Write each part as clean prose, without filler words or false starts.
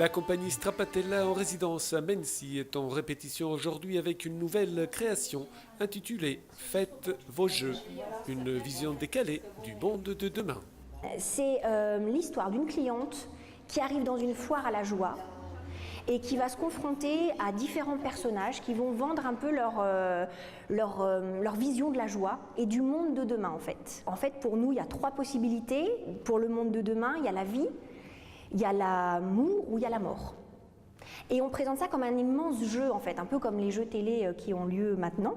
La compagnie Strapatella en résidence à Mency est en répétition aujourd'hui avec une nouvelle création intitulée « Faites vos jeux », une vision décalée du monde de demain. C'est l'histoire d'une cliente qui arrive dans une foire à la joie et qui va se confronter à différents personnages qui vont vendre un peu leur vision de la joie et du monde de demain en fait. En fait, pour nous, il y a trois possibilités. Pour le monde de demain, il y a la vie, il y a l'amour ou il y a la mort. Et on présente ça comme un immense jeu en fait, un peu comme les jeux télé qui ont lieu maintenant.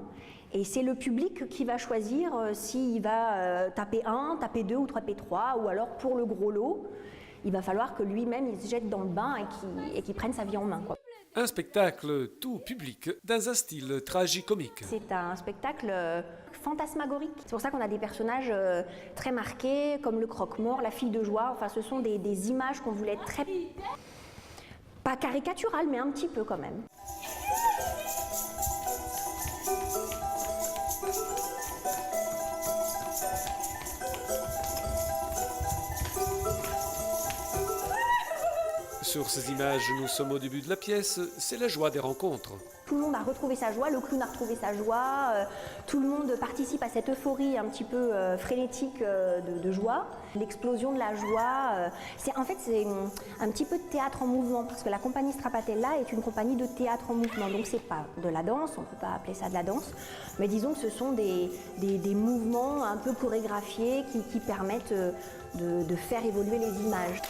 Et c'est le public qui va choisir s'il va taper 1, taper 2 ou taper 3, ou alors pour le gros lot, il va falloir que lui-même il se jette dans le bain et qu'il prenne sa vie en main, quoi. Un spectacle tout public dans un style tragicomique. C'est un spectacle fantasmagorique. C'est pour ça qu'on a des personnages très marqués, comme le croque-mort, la fille de joie. Enfin, ce sont des images qu'on voulait très... pas caricaturales, mais un petit peu quand même. Sur ces images, nous sommes au début de la pièce, c'est la joie des rencontres. Tout le monde a retrouvé sa joie, le clown a retrouvé sa joie, tout le monde participe à cette euphorie un petit peu frénétique de joie. L'explosion de la joie, c'est un petit peu de théâtre en mouvement, parce que la compagnie Strapatella est une compagnie de théâtre en mouvement, donc c'est pas de la danse, on ne peut pas appeler ça de la danse, mais disons que ce sont des mouvements un peu chorégraphiés qui permettent de faire évoluer les images.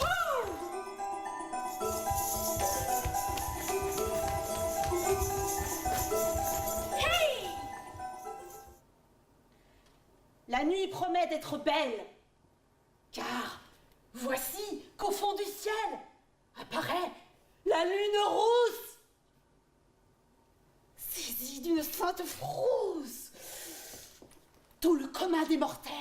La nuit promet d'être belle, car voici qu'au fond du ciel apparaît la lune rousse, saisie d'une sainte frousse. Tout le commun des mortels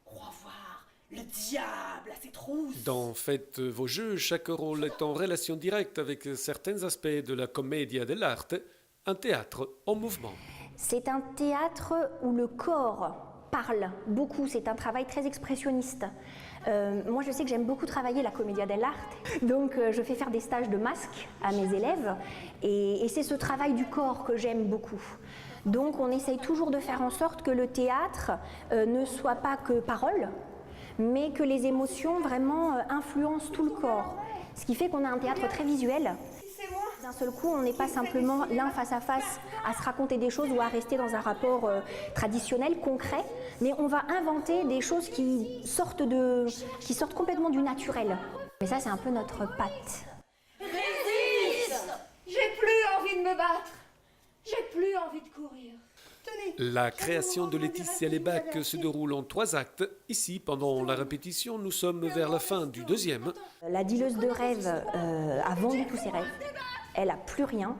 croit voir le diable à ses trousses. Dans Faites vos jeux, chaque rôle est en relation directe avec certains aspects de la commedia dell'arte, un théâtre en mouvement. C'est un théâtre où le corps parle beaucoup, c'est un travail très expressionniste. Moi je sais que j'aime beaucoup travailler la commedia dell'arte, donc je fais faire des stages de masque à mes élèves et c'est ce travail du corps que j'aime beaucoup. Donc on essaye toujours de faire en sorte que le théâtre ne soit pas que parole, mais que les émotions vraiment influencent tout le corps. Ce qui fait qu'on a un théâtre très visuel. D'un seul coup, on n'est pas simplement l'un face à face à se raconter des choses ou à rester dans un rapport traditionnel, concret, mais on va inventer des choses qui sortent complètement du naturel. Mais ça, c'est un peu notre patte. Résiste! J'ai plus envie de me battre. J'ai plus envie de courir. Tenez. La création de Laetitia Lebac se déroule en 3 actes. Ici, pendant la répétition, nous sommes vers la fin du 2e. La dealeuse de rêves a vendu tous ses rêves. Elle n'a plus rien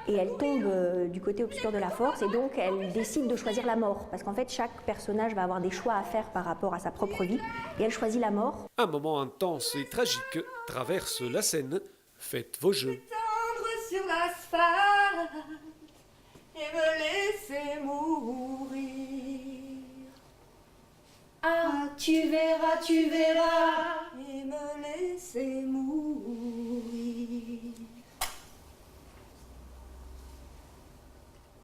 et elle tombe du côté obscur de la force et donc elle décide de choisir la mort parce qu'en fait chaque personnage va avoir des choix à faire par rapport à sa propre vie et elle choisit la mort. Un moment intense et tragique traverse la scène. Faites vos jeux. Tendre sur l'asphalte et me laisser mourir. Ah, tu verras,